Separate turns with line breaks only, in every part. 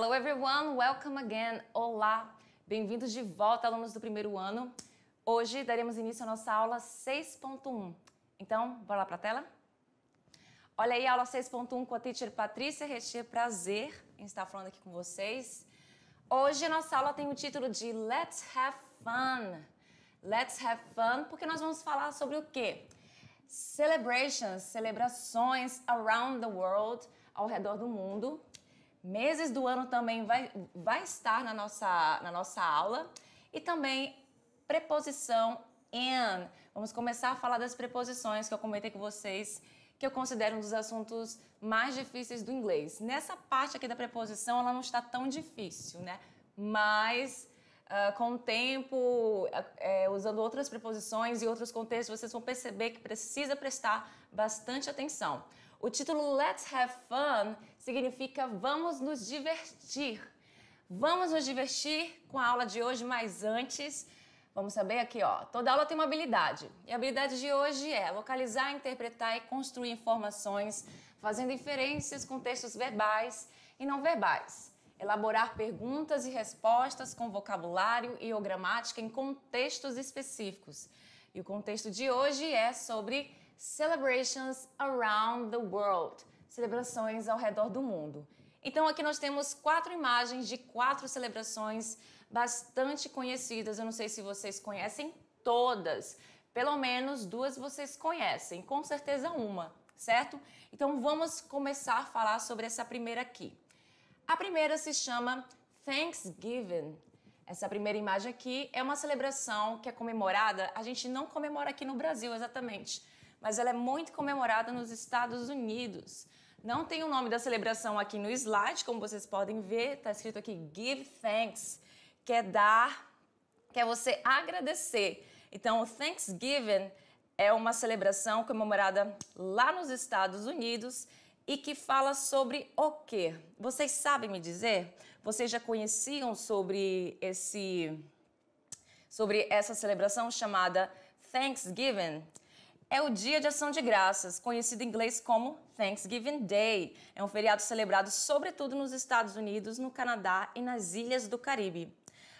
Hello everyone, welcome again. Olá, bem-vindos de volta, alunos do primeiro ano. Hoje daremos início à nossa aula 6.1. Então, bora lá para a tela? Olha aí a aula 6.1 com a teacher Patrícia Recher, prazer em estar falando aqui com vocês. Hoje a nossa aula tem o título de Let's Have Fun. Let's Have Fun, porque nós vamos falar sobre o quê? Celebrations, celebrações around the world, ao redor do mundo. Meses do ano também vai estar na nossa aula. E também preposição in. Vamos começar a falar das preposições que eu comentei com vocês, que eu considero um dos assuntos mais difíceis do inglês. Nessa parte aqui da preposição, ela não está tão difícil, né? Mas com o tempo, usando outras preposições e outros contextos, vocês vão perceber que precisa prestar bastante atenção. O título Let's Have Fun significa vamos nos divertir. Vamos nos divertir com a aula de hoje, mas antes, vamos saber aqui, ó, toda aula tem uma habilidade. E a habilidade de hoje é localizar, interpretar e construir informações, fazendo inferências com textos verbais e não verbais. Elaborar perguntas e respostas com vocabulário e ou gramática em contextos específicos. E o contexto de hoje é sobre Celebrations around the world. Celebrações ao redor do mundo. Então aqui nós temos 4 imagens de 4 celebrações bastante conhecidas. Eu não sei se vocês conhecem todas. Pelo menos 2 vocês conhecem. Com certeza uma, certo? Então vamos começar a falar sobre essa primeira aqui. A primeira se chama Thanksgiving. Essa primeira imagem aqui é uma celebração que é comemorada, a gente não comemora aqui no Brasil exatamente, mas ela é muito comemorada nos Estados Unidos. Não tem o nome da celebração aqui no slide, como vocês podem ver, está escrito aqui Give Thanks, que é você agradecer. Então, o Thanksgiving é uma celebração comemorada lá nos Estados Unidos e que fala sobre o quê? Vocês sabem me dizer? Vocês já conheciam sobre essa celebração chamada Thanksgiving? É o Dia de Ação de Graças, conhecido em inglês como Thanksgiving Day. É um feriado celebrado sobretudo nos Estados Unidos, no Canadá e nas Ilhas do Caribe.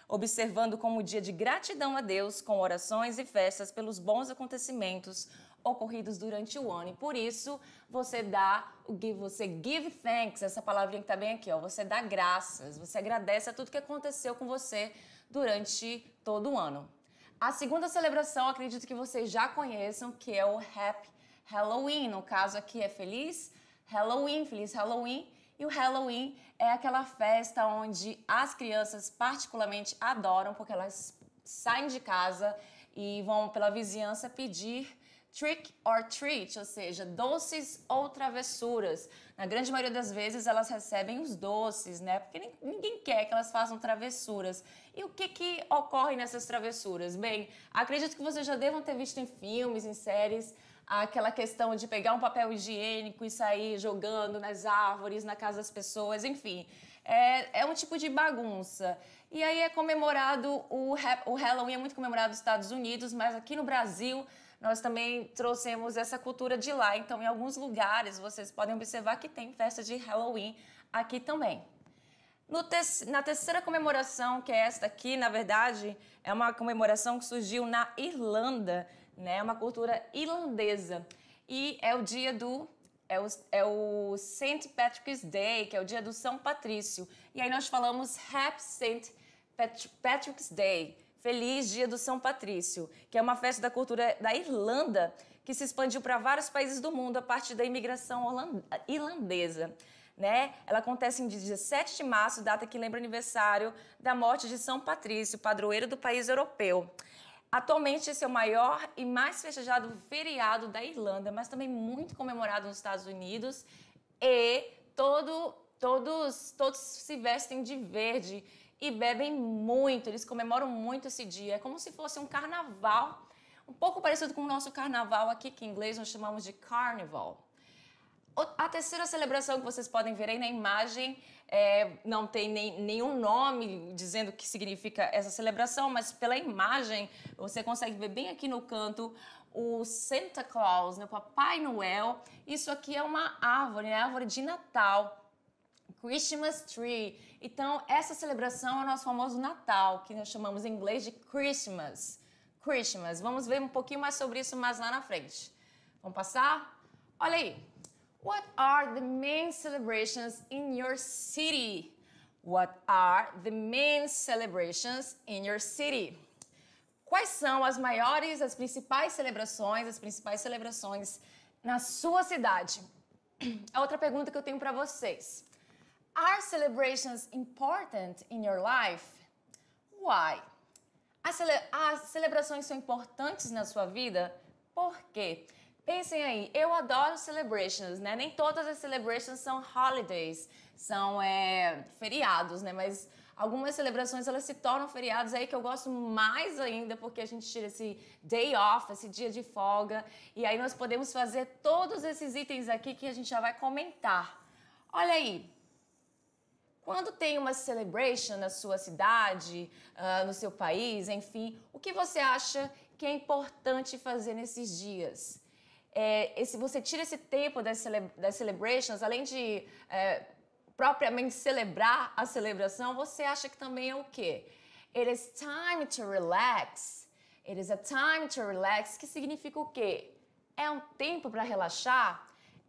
Observando como dia de gratidão a Deus, com orações e festas pelos bons acontecimentos ocorridos durante o ano. E por isso, você give thanks, essa palavrinha que está bem aqui, ó. Você dá graças, você agradece a tudo que aconteceu com você durante todo o ano. A segunda celebração, acredito que vocês já conheçam, que é o Happy Halloween. No caso aqui é Feliz Halloween, Feliz Halloween. E o Halloween é aquela festa onde as crianças particularmente adoram, porque elas saem de casa e vão pela vizinhança pedir trick or treat, ou seja, doces ou travessuras. Na grande maioria das vezes elas recebem os doces, né? Porque ninguém quer que elas façam travessuras. E o que ocorre nessas travessuras? Bem, acredito que vocês já devam ter visto em filmes, em séries, aquela questão de pegar um papel higiênico e sair jogando nas árvores, na casa das pessoas, enfim. É um tipo de bagunça. E aí é comemorado, o Halloween é muito comemorado nos Estados Unidos, mas aqui no Brasil nós também trouxemos essa cultura de lá. Então, em alguns lugares, vocês podem observar que tem festa de Halloween aqui também. Na terceira comemoração, que é esta aqui, na verdade, é uma comemoração que surgiu na Irlanda, né? Uma cultura irlandesa. E é o dia é o St. Patrick's Day, que é o dia do São Patrício. E aí nós falamos Happy St. Patrick's Day. Feliz Dia do São Patrício, que é uma festa da cultura da Irlanda que se expandiu para vários países do mundo a partir da imigração irlandesa. Né? Ela acontece em 17 de março, data que lembra o aniversário da morte de São Patrício, padroeiro do país europeu. Atualmente, esse é o maior e mais festejado feriado da Irlanda, mas também muito comemorado nos Estados Unidos e todos se vestem de verde e bebem muito, eles comemoram muito esse dia. É como se fosse um carnaval, um pouco parecido com o nosso carnaval aqui, que em inglês nós chamamos de carnival. A terceira celebração que vocês podem ver aí na imagem não tem nenhum nome dizendo o que significa essa celebração, mas pela imagem você consegue ver bem aqui no canto o Santa Claus, né, o Papai Noel. Isso aqui é uma árvore, né, árvore de Natal. Christmas tree. Então, essa celebração é o nosso famoso Natal, que nós chamamos em inglês de Christmas. Christmas. Vamos ver um pouquinho mais sobre isso mais lá na frente. Vamos passar? Olha aí. What are the main celebrations in your city? What are the main celebrations in your city? Quais são as maiores, as principais celebrações na sua cidade? A outra pergunta que eu tenho para vocês. Are celebrations important in your life? Why? As celebrações são importantes na sua vida? Por quê? Pensem aí, eu adoro celebrations, né? Nem todas as celebrations são holidays, são feriados, né? Mas algumas celebrações, elas se tornam feriados aí que eu gosto mais ainda, porque a gente tira esse day off, esse dia de folga, e aí nós podemos fazer todos esses itens aqui que a gente já vai comentar. Olha aí, quando tem uma celebration na sua cidade, no seu país, enfim, o que você acha que é importante fazer nesses dias? Se você tira esse tempo das celebrations, além de propriamente celebrar a celebração, você acha que também é o quê? It is time to relax. It is a time to relax, que significa o quê? É um tempo para relaxar?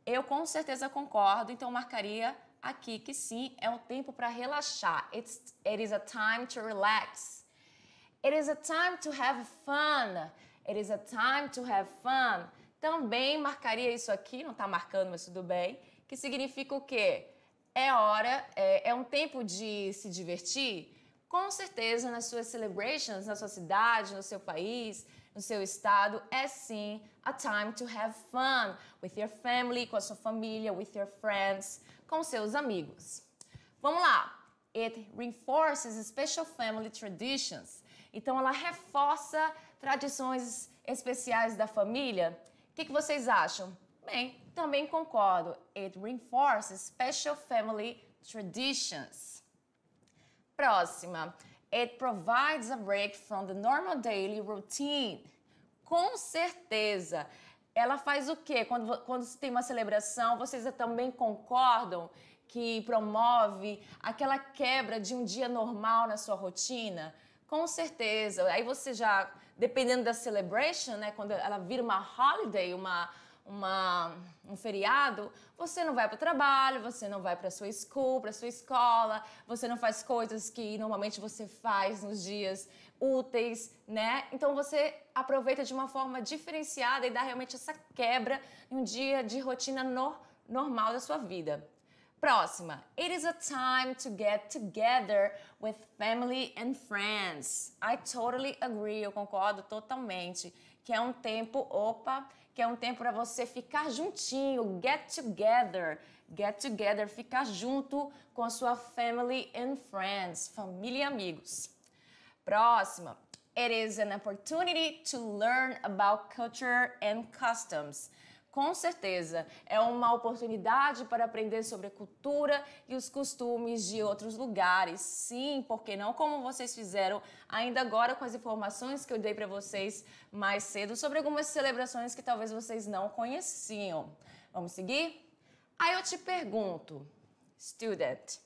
Eu com certeza concordo, então marcaria aqui que sim, é um tempo para relaxar. It is a time to relax. It is a time to have fun. It is a time to have fun. Também marcaria isso aqui, não está marcando, mas tudo bem, que significa o quê? É um tempo de se divertir? Com certeza, nas suas celebrations, na sua cidade, no seu país, no seu estado, é sim a time to have fun with your family, com a sua família, with your friends, com seus amigos. Vamos lá. It reinforces special family traditions. Então, ela reforça tradições especiais da família. O que vocês acham? Bem, também concordo. It reinforces special family traditions. Próxima. It provides a break from the normal daily routine. Com certeza. Ela faz o quê? Quando se tem uma celebração, vocês também concordam que promove aquela quebra de um dia normal na sua rotina? Com certeza. Aí você já, dependendo da celebration, né, quando ela vira uma holiday, um feriado, você não vai para o trabalho, você não vai para sua school, para sua escola, você não faz coisas que normalmente você faz nos dias úteis, né? Então você aproveita de uma forma diferenciada e dá realmente essa quebra em um dia de rotina normal da sua vida. Próxima. It is a time to get together with family and friends. I totally agree, eu concordo totalmente. Que é um tempo, que é um tempo para você ficar juntinho, get together, ficar junto com a sua family and friends, família e amigos. Próxima. It is an opportunity to learn about culture and customs. Com certeza, é uma oportunidade para aprender sobre a cultura e os costumes de outros lugares. Sim, por que não? Como vocês fizeram ainda agora com as informações que eu dei para vocês mais cedo sobre algumas celebrações que talvez vocês não conheciam. Vamos seguir? Aí eu te pergunto, student,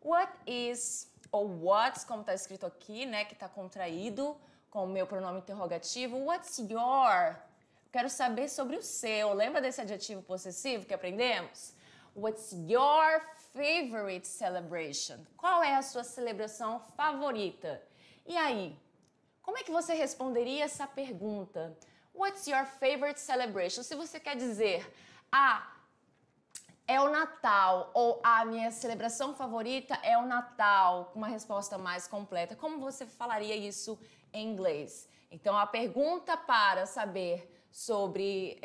what is, ou what's, como está escrito aqui, né, que está contraído com o meu pronome interrogativo, what's your? Quero saber sobre o seu. Lembra desse adjetivo possessivo que aprendemos? What's your favorite celebration? Qual é a sua celebração favorita? E aí, como é que você responderia essa pergunta? What's your favorite celebration? Se você quer dizer, é o Natal, ou a minha celebração favorita é o Natal, com uma resposta mais completa. Como você falaria isso em inglês? Então, a pergunta para saber sobre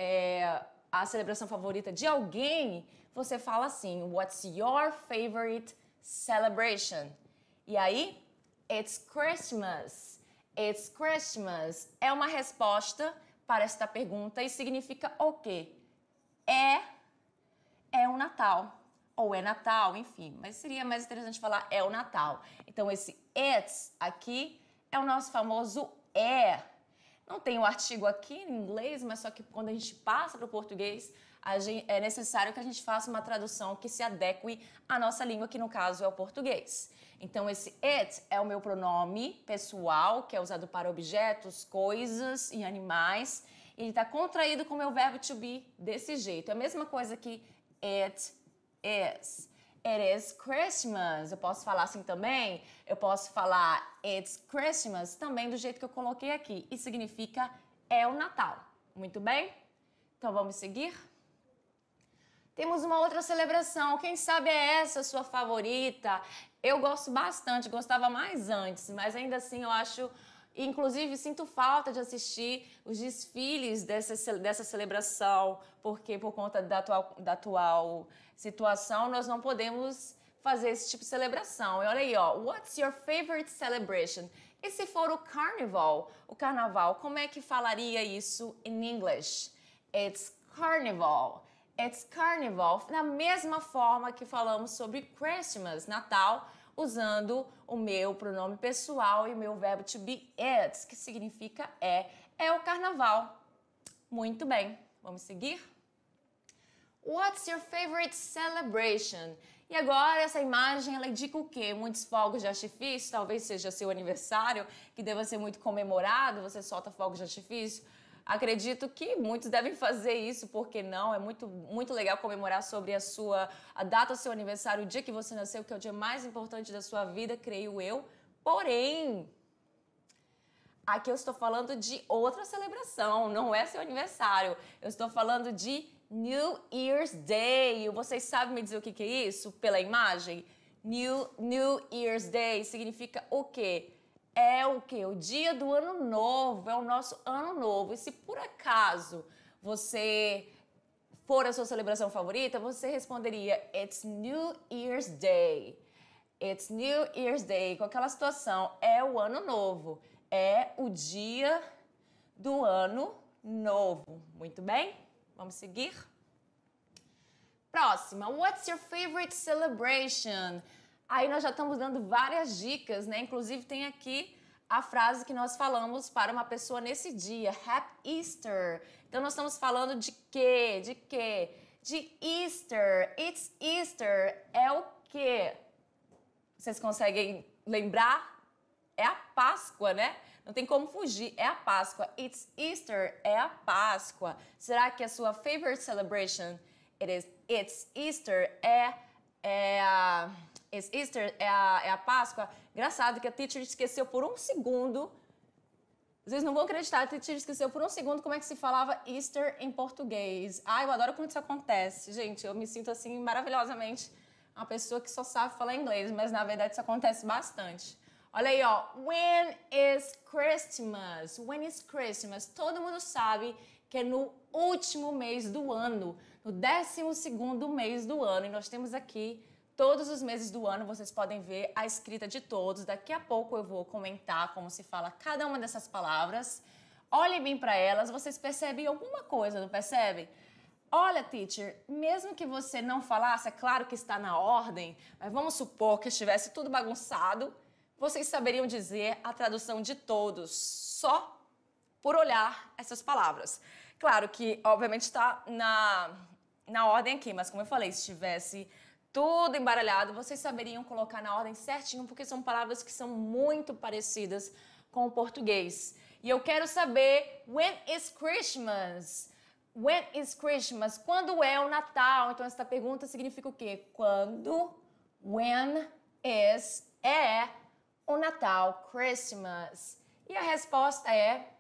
a celebração favorita de alguém, você fala assim, what's your favorite celebration? E aí, it's Christmas. It's Christmas. É uma resposta para esta pergunta e significa o quê? É o Natal. Ou é Natal, enfim. Mas seria mais interessante falar é o Natal. Então, esse it's aqui é o nosso famoso é. Não tem o artigo aqui em inglês, mas só que quando a gente passa para o português, é necessário que a gente faça uma tradução que se adeque à nossa língua, que no caso é o português. Então, esse it é o meu pronome pessoal, que é usado para objetos, coisas e animais. Ele está contraído com o meu verbo to be desse jeito. É a mesma coisa que it is. It is Christmas. Eu posso falar assim também? Eu posso falar it's Christmas também do jeito que eu coloquei aqui. E significa é o Natal. Muito bem? Então vamos seguir? Temos uma outra celebração. Quem sabe é essa a sua favorita? Eu gosto bastante, gostava mais antes, mas ainda assim eu acho... Inclusive, sinto falta de assistir os desfiles dessa celebração, porque por conta da atual situação, nós não podemos fazer esse tipo de celebração. E olha aí, ó, what's your favorite celebration? E se for o carnaval, como é que falaria isso em inglês? It's carnival. It's carnival. Da mesma forma que falamos sobre Christmas, Natal, usando o meu pronome pessoal e o meu verbo to be it, que significa é o carnaval. Muito bem, vamos seguir? What's your favorite celebration? E agora essa imagem, ela indica o quê? Muitos fogos de artifício, talvez seja seu aniversário, que deva ser muito comemorado, você solta fogos de artifício. Acredito que muitos devem fazer isso, porque não? É muito legal comemorar sobre a data do seu aniversário, o dia que você nasceu, que é o dia mais importante da sua vida, creio eu. Porém, aqui eu estou falando de outra celebração, não é seu aniversário. Eu estou falando de New Year's Day. Vocês sabem me dizer o que é isso pela imagem? New Year's Day significa o quê? É o quê? O dia do ano novo, é o nosso ano novo. E se por acaso você for a sua celebração favorita, você responderia It's New Year's Day. It's New Year's Day. Com aquela situação, é o ano novo. É o dia do ano novo. Muito bem? Vamos seguir? Próxima. What's your favorite celebration? Aí nós já estamos dando várias dicas, né? Inclusive tem aqui a frase que nós falamos para uma pessoa nesse dia. Happy Easter. Então nós estamos falando de quê? De quê? De Easter. It's Easter. É o quê? Vocês conseguem lembrar? É a Páscoa, né? Não tem como fugir. É a Páscoa. It's Easter. É a Páscoa. Será que a sua favorite celebration It's Easter It's Easter é a Páscoa? Engraçado que a teacher esqueceu por um segundo. Vocês não vão acreditar, a teacher esqueceu por um segundo como é que se falava Easter em português. Ah, eu adoro quando isso acontece. Gente, eu me sinto assim maravilhosamente uma pessoa que só sabe falar inglês, mas na verdade isso acontece bastante. Olha aí, ó. When is Christmas? When is Christmas? Todo mundo sabe que é no último mês do ano, no 12º mês do ano. E nós temos aqui todos os meses do ano, vocês podem ver a escrita de todos. Daqui a pouco eu vou comentar como se fala cada uma dessas palavras. Olhem bem para elas, vocês percebem alguma coisa, não percebem? Olha, teacher, mesmo que você não falasse, é claro que está na ordem, mas vamos supor que estivesse tudo bagunçado, vocês saberiam dizer a tradução de todos, só por olhar essas palavras. Claro que, obviamente, está na ordem aqui, mas como eu falei, se estivesse tudo embaralhado, vocês saberiam colocar na ordem certinho, porque são palavras que são muito parecidas com o português. E eu quero saber, when is Christmas? When is Christmas? Quando é o Natal? Então, essa pergunta significa o quê? Quando, when is, é o Natal, Christmas. E a resposta é,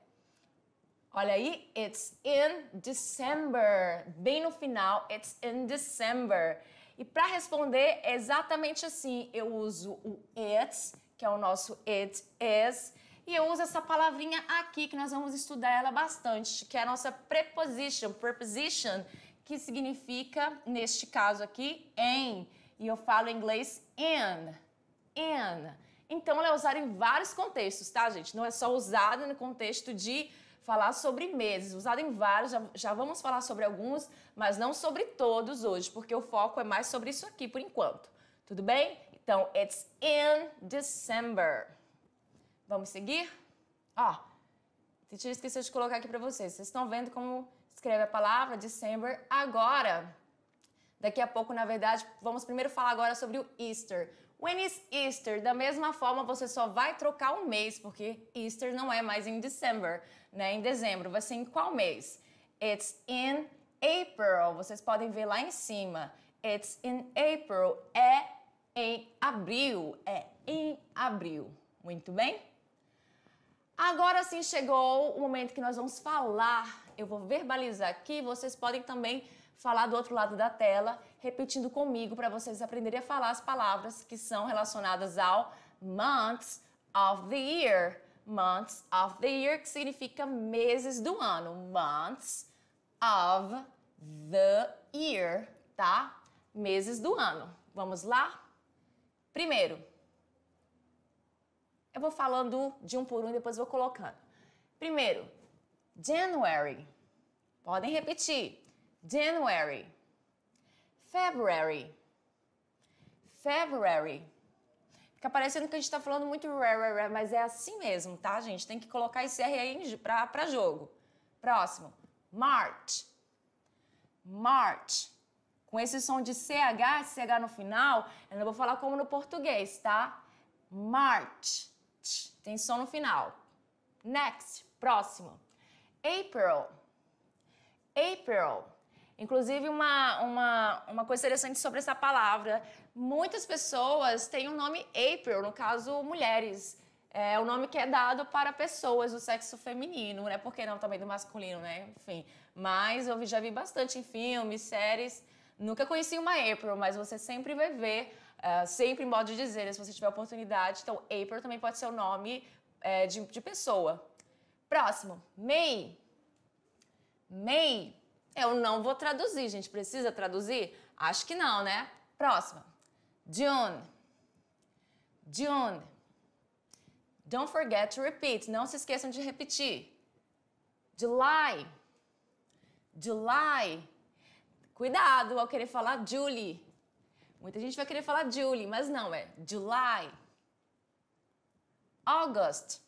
olha aí, it's in December. Bem no final, it's in December. E para responder é exatamente assim, eu uso o it, que é o nosso it is, e eu uso essa palavrinha aqui, que nós vamos estudar ela bastante, que é a nossa preposition, que significa, neste caso aqui, em. E eu falo em inglês in. Então, ela é usada em vários contextos, tá, gente? Não é só usada no contexto de falar sobre meses, usado em vários, já vamos falar sobre alguns, mas não sobre todos hoje, porque o foco é mais sobre isso aqui por enquanto. Tudo bem? Então, it's in December. Vamos seguir? Ó, a teacher esqueceu de colocar aqui para vocês. Vocês estão vendo como escreve a palavra December agora. Daqui a pouco, na verdade, vamos primeiro falar agora sobre o Easter. When is Easter? Da mesma forma, você só vai trocar um mês, porque Easter não é mais em December, né? Em dezembro. Vai ser em qual mês? It's in April. Vocês podem ver lá em cima. It's in April. É em abril. É em abril. Muito bem? Agora sim chegou o momento que nós vamos falar. Eu vou verbalizar aqui. Vocês podem também falar do outro lado da tela, repetindo comigo para vocês aprenderem a falar as palavras que são relacionadas ao months of the year. Months of the year, que significa meses do ano. Months of the year, tá? Meses do ano. Vamos lá? Primeiro, eu vou falando de um por um e depois vou colocando. Primeiro, January. Podem repetir. January. February. February. Fica parecendo que a gente está falando muito mas é assim mesmo, tá, gente? Tem que colocar esse R aí para jogo. Próximo. March. March. Com esse som de CH no final, eu não vou falar como no português, tá? March. Tem som no final. Next. Próximo. April. April. Inclusive, uma coisa interessante sobre essa palavra. Muitas pessoas têm o nome April, no caso, mulheres. É o nome que é dado para pessoas do sexo feminino, né? Por que não também do masculino, né? Enfim. Mas eu já vi bastante em filmes, séries. Nunca conheci uma April, mas você sempre vai ver, sempre modo de dizer, se você tiver oportunidade. Então, April também pode ser o nome de pessoa. Próximo. May. May. Eu não vou traduzir, gente. Precisa traduzir? Acho que não, né? Próxima. June. June. Don't forget to repeat. Não se esqueçam de repetir. July. July. Cuidado ao querer falar Julie. Muita gente vai querer falar Julie, mas não, é July. August.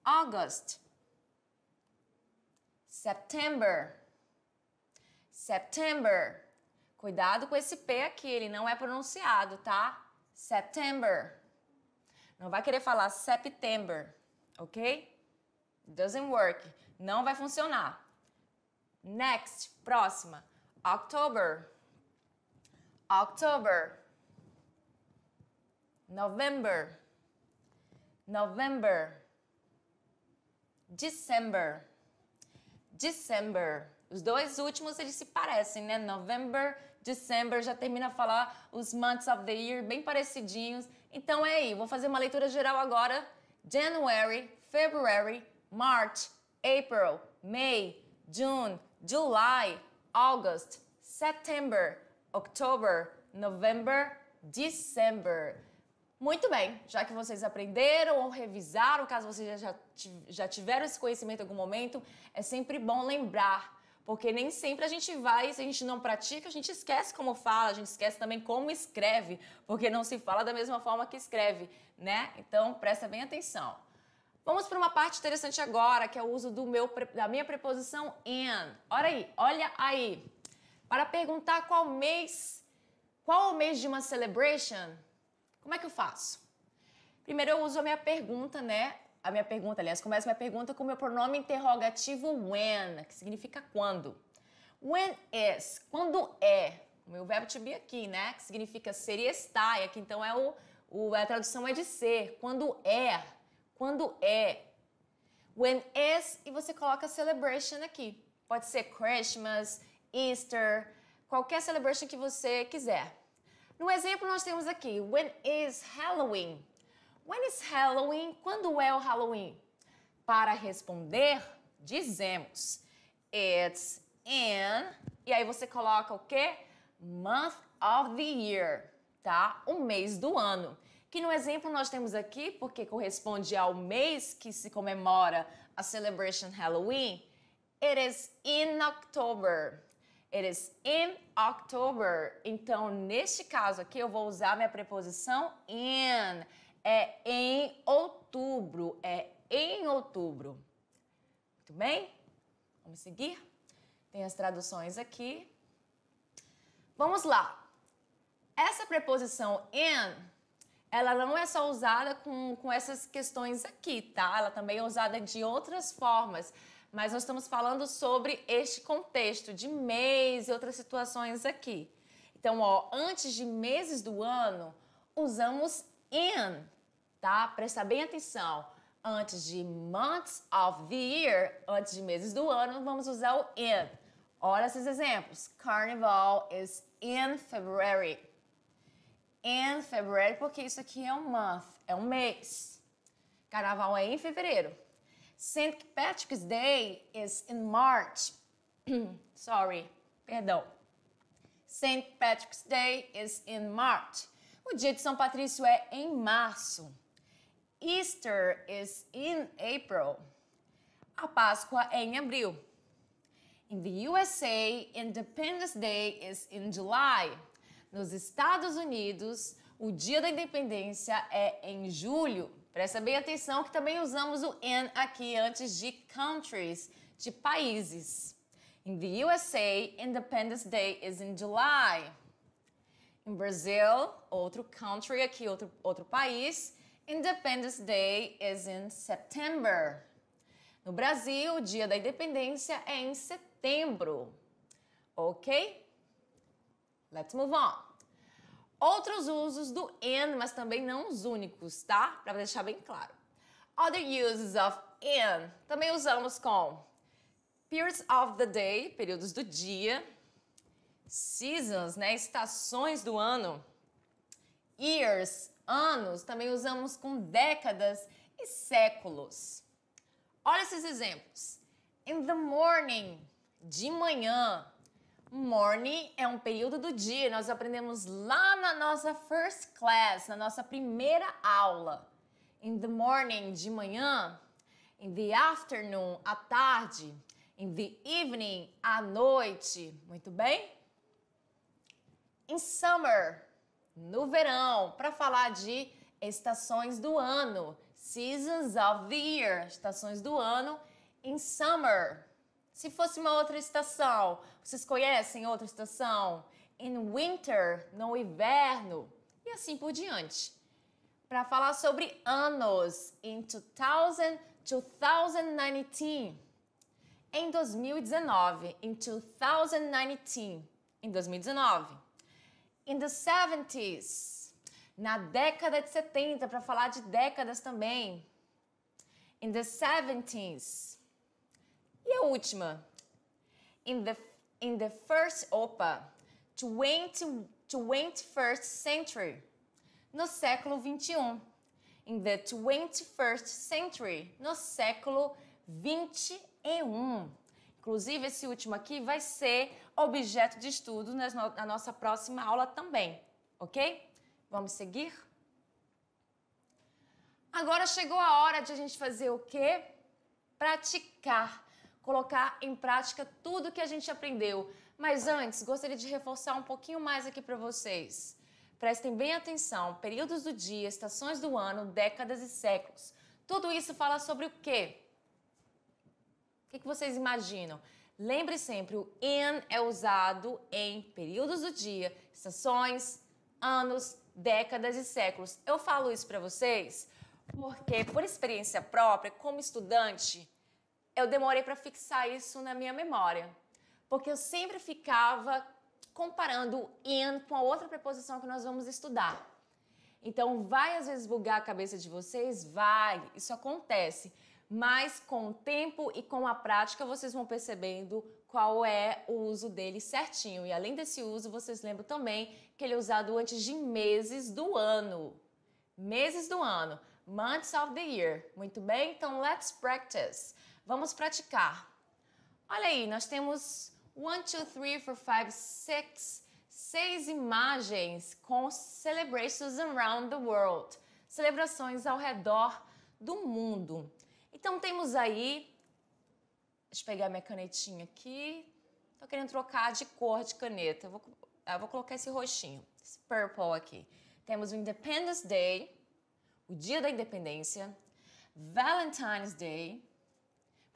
August. September. September. Cuidado com esse P aqui, ele não é pronunciado, tá? September. Não vai querer falar September, ok? Doesn't work. Não vai funcionar. Next, próxima. October. October. November. November. December. December. Os dois últimos, eles se parecem, né? November, December, já termina a falar os months of the year bem parecidinhos. Então é aí, vou fazer uma leitura geral agora. January, February, March, April, May, June, July, August, September, October, November, December. Muito bem, já que vocês aprenderam ou revisaram, caso vocês já tiveram esse conhecimento em algum momento, é sempre bom lembrar, porque nem sempre a gente vai, se a gente não pratica, a gente esquece como fala, a gente esquece também como escreve, porque não se fala da mesma forma que escreve, né? Então, presta bem atenção. Vamos para uma parte interessante agora, que é o uso da minha preposição in. Olha aí. Para perguntar qual o mês de uma celebration, como é que eu faço? Primeiro eu uso a minha pergunta, né? Começo minha pergunta com o meu pronome interrogativo when, que significa quando. When is, quando é. O meu verbo to be aqui, né? Que significa ser e estar. E aqui então a tradução é de ser. Quando é. Quando é. When is, e você coloca celebration aqui. Pode ser Christmas, Easter, qualquer celebration que você quiser. No exemplo, nós temos aqui, when is Halloween? When is Halloween? Quando é o Halloween? Para responder, dizemos it's in, e aí você coloca o quê? Month of the year, tá? O mês do ano. Que no exemplo nós temos aqui, porque corresponde ao mês que se comemora a celebration Halloween, it is in October. It is in October. Então, neste caso aqui, eu vou usar minha preposição in. É em outubro. É em outubro. Muito bem? Vamos seguir? Tem as traduções aqui. Vamos lá. Essa preposição in, ela não é só usada com essas questões aqui, tá? Ela também é usada de outras formas. Mas nós estamos falando sobre este contexto de mês e outras situações aqui. Então, ó, antes de meses do ano, usamos in, tá? Presta bem atenção. Antes de months of the year, antes de meses do ano, vamos usar o in. Olha esses exemplos. Carnival is in February. In February, porque isso aqui é um month, é um mês. Carnaval é em fevereiro. St. Patrick's Day is in March. Sorry, perdão. St. Patrick's Day is in March. O dia de São Patrício é em março. Easter is in April. A Páscoa é em abril. In the USA, Independence Day is in July. Nos Estados Unidos, o dia da independência é em julho. Presta bem atenção que também usamos o in aqui antes de countries, de países. In the USA, Independence Day is in July. Em Brasil, outro country aqui, outro país, Independence Day is in September. No Brasil, o dia da independência é em setembro. Ok? Let's move on. Outros usos do in, mas também não os únicos, tá? Para deixar bem claro. Other uses of in. Também usamos com periods of the day, períodos do dia. Seasons, né? Estações do ano. Years, anos. Também usamos com décadas e séculos. Olha esses exemplos. In the morning, de manhã. Morning é um período do dia. Nós aprendemos lá na nossa first class, na nossa primeira aula. In the morning, de manhã. In the afternoon, à tarde. In the evening, à noite. Muito bem? In summer, no verão, para falar de estações do ano. Seasons of the year, estações do ano. In summer. Se fosse uma outra estação, vocês conhecem outra estação? In winter, no inverno, e assim por diante. Para falar sobre anos, in 2019, em 2019, in 2019, em 2019. In the 70s, na década de 70, para falar de décadas também. In the 70s. E a última, in the 21st century, no século 21. In the 21st century, no século 21. Inclusive, esse último aqui vai ser objeto de estudo na nossa próxima aula também, ok? Vamos seguir? Agora chegou a hora de a gente fazer o quê? Praticar. Colocar em prática tudo que a gente aprendeu. Mas antes, gostaria de reforçar um pouquinho mais aqui para vocês. Prestem bem atenção. Períodos do dia, estações do ano, décadas e séculos. Tudo isso fala sobre o quê? O que vocês imaginam? Lembre sempre, o in é usado em períodos do dia, estações, anos, décadas e séculos. Eu falo isso para vocês porque, por experiência própria, como estudante, eu demorei para fixar isso na minha memória. Porque eu sempre ficava comparando o in com a outra preposição que nós vamos estudar. Então, vai às vezes bugar a cabeça de vocês? Vai, isso acontece. Mas com o tempo e com a prática, vocês vão percebendo qual é o uso dele certinho. E além desse uso, vocês lembram também que ele é usado antes de meses do ano. Meses do ano. Months of the year. Muito bem? Então, let's practice. Vamos praticar. Olha aí, nós temos 1, 2, 3, 4, 5, 6 imagens com celebrations around the world. Celebrações ao redor do mundo. Então, temos aí... Deixa eu pegar minha canetinha aqui. Tô querendo trocar de cor de caneta. Eu vou colocar esse roxinho, esse purple aqui. Temos o Independence Day, o Dia da Independência. Valentine's Day.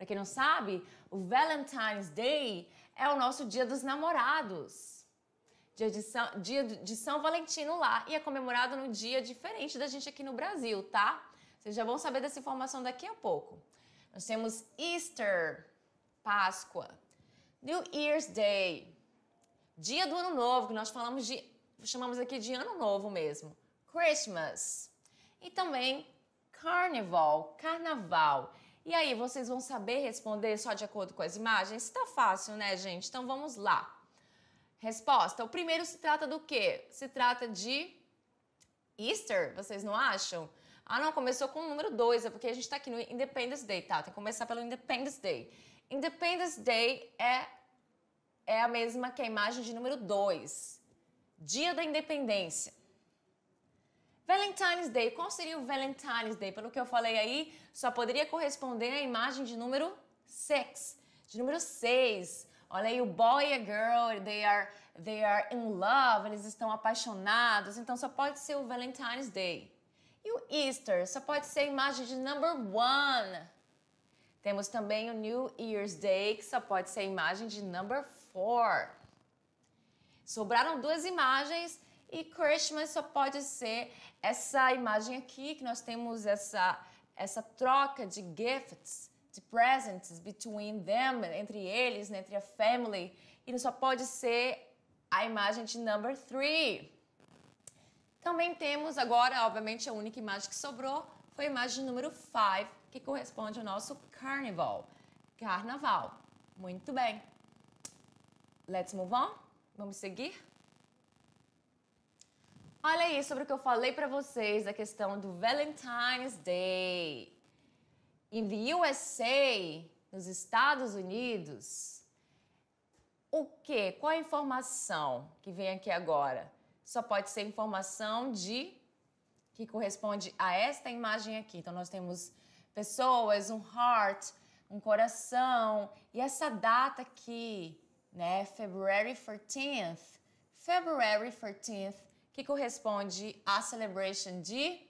Para quem não sabe, o Valentine's Day é o nosso Dia dos Namorados. Dia de São Valentino lá. E é comemorado num dia diferente da gente aqui no Brasil, tá? Vocês já vão saber dessa informação daqui a pouco. Nós temos Easter, Páscoa. New Year's Day, Dia do Ano Novo, que nós chamamos aqui de Ano Novo mesmo. Christmas. E também Carnival, Carnaval. E aí, vocês vão saber responder só de acordo com as imagens? Está fácil, né, gente? Então, vamos lá. Resposta. O primeiro se trata do quê? Se trata de Easter, vocês não acham? Ah, não, começou com o número 2, é porque a gente está aqui no Independence Day, tá? Tem que começar pelo Independence Day. Independence Day é a mesma que a imagem de número 2. Dia da Independência. Valentine's Day. Qual seria o Valentine's Day? Pelo que eu falei aí, só poderia corresponder à imagem de número 6. De número 6. Olha aí, o boy e a girl, they are in love, eles estão apaixonados, então só pode ser o Valentine's Day. E o Easter só pode ser a imagem de number 1. Temos também o New Year's Day, que só pode ser a imagem de number 4. Sobraram 2 imagens e Christmas só pode ser essa imagem aqui, que nós temos essa troca de gifts, de presents between them, entre eles, né, entre a family. E só pode ser a imagem de number 3. Também temos agora, obviamente, a única imagem que sobrou foi a imagem número 5, que corresponde ao nosso Carnival. Carnaval. Muito bem. Let's move on. Vamos seguir? Olha aí sobre o que eu falei para vocês, a questão do Valentine's Day. In the USA, nos Estados Unidos, o quê? Qual a informação que vem aqui agora? Só pode ser informação que corresponde a esta imagem aqui. Então, nós temos pessoas, um heart, um coração. E essa data aqui, né? February 14th. February 14th, que corresponde à celebration de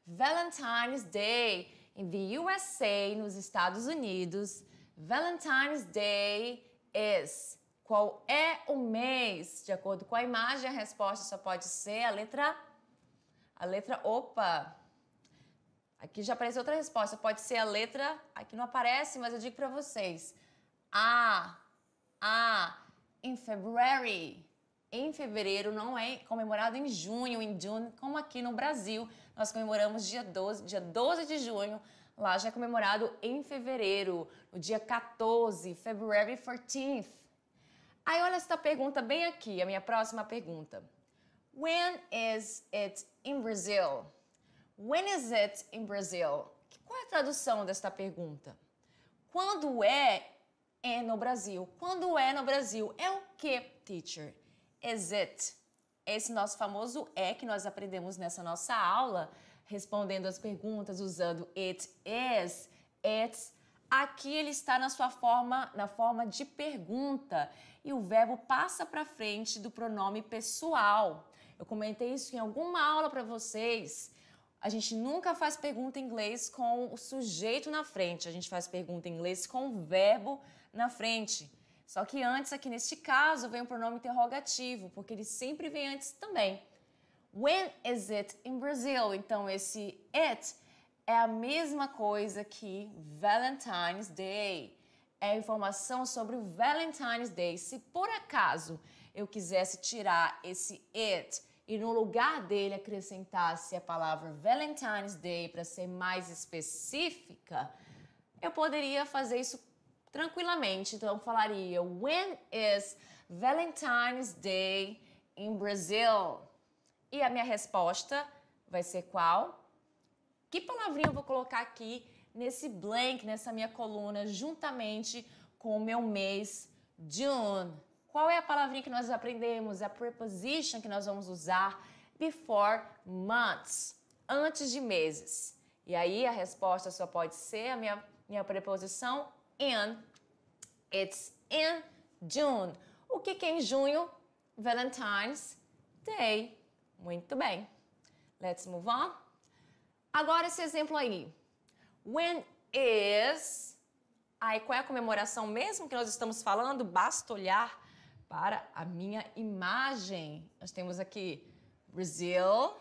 Valentine's Day. In the USA, nos Estados Unidos, Valentine's Day is... Qual é o mês? De acordo com a imagem, a resposta só pode ser a letra... Opa! Aqui já apareceu outra resposta. Pode ser a letra... Aqui não aparece, mas eu digo para vocês. In February. Em fevereiro, não é comemorado em junho, em June, como aqui no Brasil. Nós comemoramos dia 12 de junho. Lá já é comemorado em fevereiro, no dia 14, February 14th. Aí olha essa pergunta bem aqui, a minha próxima pergunta. When is it in Brazil? When is it in Brazil? Qual é a tradução desta pergunta? Quando é no Brasil? Quando é no Brasil? É o que, teacher? Is it? Esse nosso famoso que nós aprendemos nessa nossa aula, respondendo as perguntas usando it is, it's. Aqui ele está na forma de pergunta e o verbo passa para frente do pronome pessoal. Eu comentei isso em alguma aula para vocês. A gente nunca faz pergunta em inglês com o sujeito na frente, a gente faz pergunta em inglês com o verbo na frente. Só que antes, aqui neste caso, vem o pronome interrogativo, porque ele sempre vem antes também. When is it in Brazil? Então, esse it é a mesma coisa que Valentine's Day. É a informação sobre o Valentine's Day. Se por acaso eu quisesse tirar esse it e no lugar dele acrescentasse a palavra Valentine's Day para ser mais específica, eu poderia fazer isso tranquilamente. Então eu falaria When is Valentine's Day in Brazil? E a minha resposta vai ser qual? Que palavrinha eu vou colocar aqui nesse blank, nessa minha coluna, juntamente com o meu mês, June? Qual é a palavrinha que nós aprendemos? A preposition que nós vamos usar before months, antes de meses. E aí a resposta só pode ser a minha preposição in. It's in June. O que é em junho? Valentine's Day. Muito bem. Let's move on. Agora esse exemplo aí. When is Aí, qual é a comemoração mesmo que nós estamos falando? Basta olhar para a minha imagem. Nós temos aqui Brazil,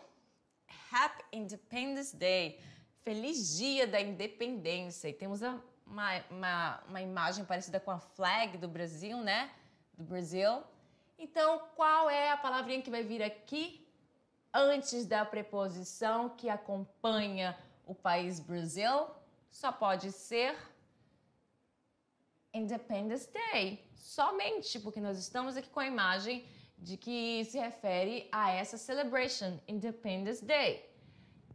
Happy Independence Day, Feliz Dia da Independência. E temos uma imagem parecida com a flag do Brasil, né? Do Brasil. Então, qual é a palavrinha que vai vir aqui antes da preposição que acompanha o país Brasil? Só pode ser Independence Day. Somente porque nós estamos aqui com a imagem de que se refere a essa celebration, Independence Day.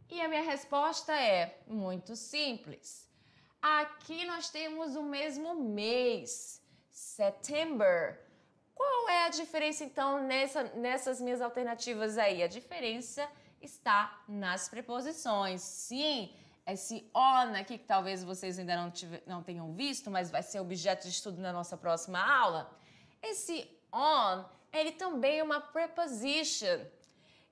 E a minha resposta é muito simples. Aqui nós temos o mesmo mês, September. Qual é a diferença, então, nessas minhas alternativas aí? A diferença está nas preposições. Sim, esse on aqui, que talvez vocês ainda não tenham visto, mas vai ser objeto de estudo na nossa próxima aula. Esse on, ele também é uma preposition.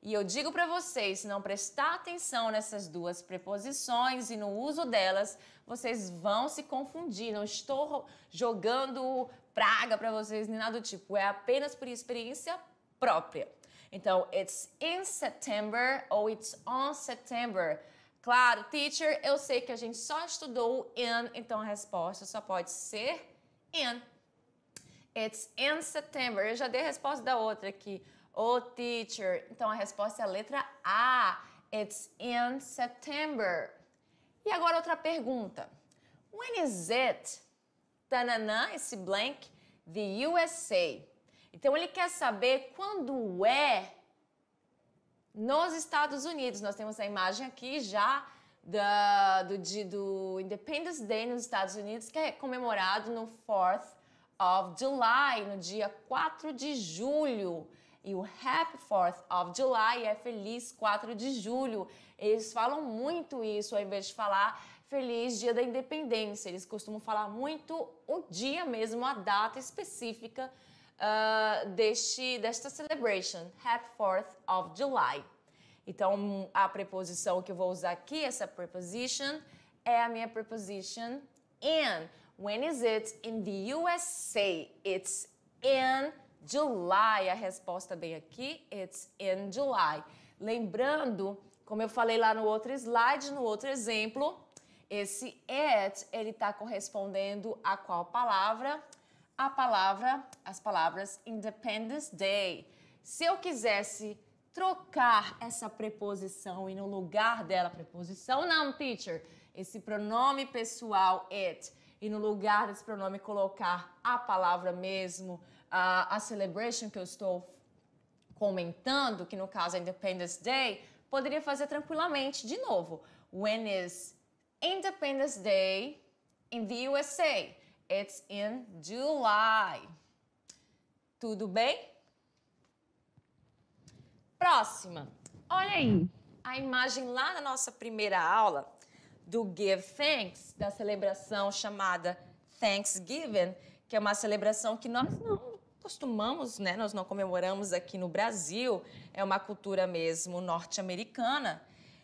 E eu digo para vocês, se não prestar atenção nessas duas preposições e no uso delas, vocês vão se confundir. Não estou jogando praga para vocês nem nada do tipo. É apenas por experiência própria. Então, it's in September ou it's on September. Claro, teacher, eu sei que a gente só estudou in, então a resposta só pode ser in. It's in September. Eu já dei a resposta da outra aqui. Oh, teacher. Então, a resposta é a letra A. It's in September. E agora outra pergunta. When is it? Tananã, esse blank, the USA. Então, ele quer saber quando é nos Estados Unidos. Nós temos a imagem aqui já do Independence Day nos Estados Unidos, que é comemorado no 4th of July, no dia 4 de julho. E o Happy 4th of July é Feliz 4 de julho. Eles falam muito isso, ao invés de falar Feliz Dia da Independência. Eles costumam falar muito o dia mesmo, a data específica desta celebration, Happy 4th of July. Então, a preposição que eu vou usar aqui, essa preposition, é a minha preposition in. When is it in the USA? It's in July. A resposta bem aqui, it's in July. Lembrando, como eu falei lá no outro slide, no outro exemplo, esse it, ele está correspondendo a qual palavra? As palavras Independence Day. Se eu quisesse trocar essa preposição e no lugar dela, preposição não, teacher, esse pronome pessoal it, e no lugar desse pronome colocar a palavra mesmo, a celebration que eu estou comentando, que no caso é Independence Day, poderia fazer tranquilamente. De novo, when is Independence Day in the USA? It's in July. Tudo bem? Próxima. Olha aí, a imagem lá na nossa primeira aula do Give Thanks, da celebração chamada Thanksgiving, que é uma celebração que nós não costumamos, né? Nós não comemoramos aqui no Brasil, é uma cultura mesmo norte-americana.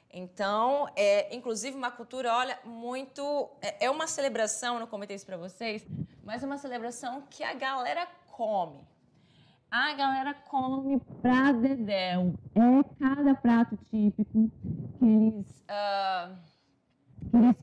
Então, inclusive uma cultura, olha, muito... É uma celebração, não comentei isso para vocês, mas é uma celebração que a galera come. A galera come pra dedéu. É cada prato típico que eles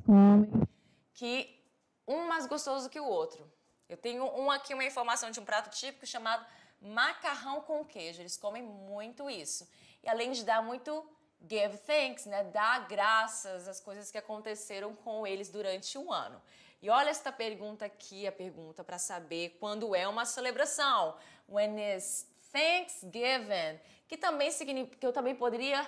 comem, que um mais gostoso que o outro. Eu tenho aqui uma informação de um prato típico chamado macarrão com queijo. Eles comem muito isso. E além de dar muito give thanks, né? Dar graças às coisas que aconteceram com eles durante o ano. E olha esta pergunta aqui, a pergunta para saber quando é uma celebração. When is Thanksgiving? Que também significa, que eu também poderia,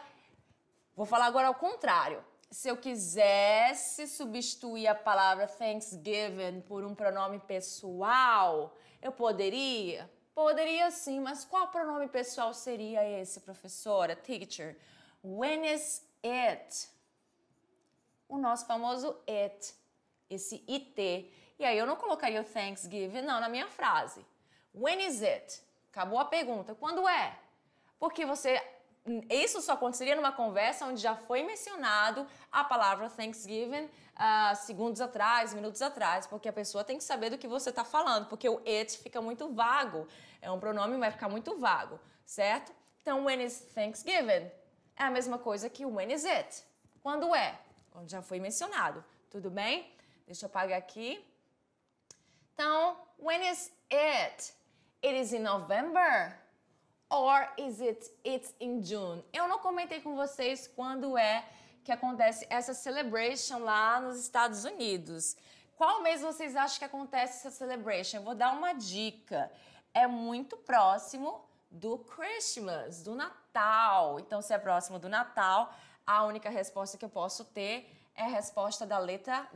vou falar agora ao contrário. Se eu quisesse substituir a palavra Thanksgiving por um pronome pessoal, eu poderia? Poderia sim, mas qual pronome pessoal seria esse, professora, teacher? When is it? O nosso famoso it, esse it. E aí eu não colocaria o Thanksgiving, não, na minha frase. When is it? Acabou a pergunta. Quando é? Porque você Isso só aconteceria numa conversa onde já foi mencionado a palavra Thanksgiving segundos atrás, minutos atrás, porque a pessoa tem que saber do que você está falando, porque o it fica muito vago. É um pronome, vai ficar muito vago, certo? Então, when is Thanksgiving? É a mesma coisa que when is it? Quando é? Quando já foi mencionado. Tudo bem? Deixa eu apagar aqui. Então, when is it? It is in November? Or is it's in June? Eu não comentei com vocês quando é que acontece essa celebration lá nos Estados Unidos. Qual mês vocês acham que acontece essa celebration? Eu vou dar uma dica. É muito próximo do Christmas, do Natal. Então, se é próximo do Natal, a única resposta que eu posso ter é a resposta da letra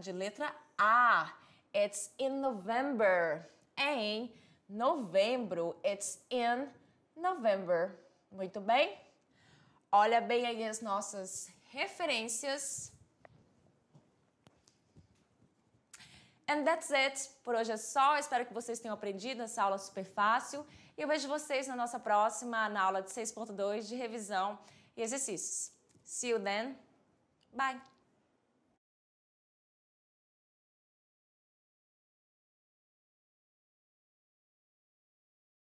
A. It's in November. É em novembro. It's in November. Muito bem? Olha bem aí as nossas referências. And that's it. Por hoje é só. Espero que vocês tenham aprendido essa aula super fácil. E eu vejo vocês na nossa próxima, na aula de 6.2 de revisão e exercícios. See you then. Bye.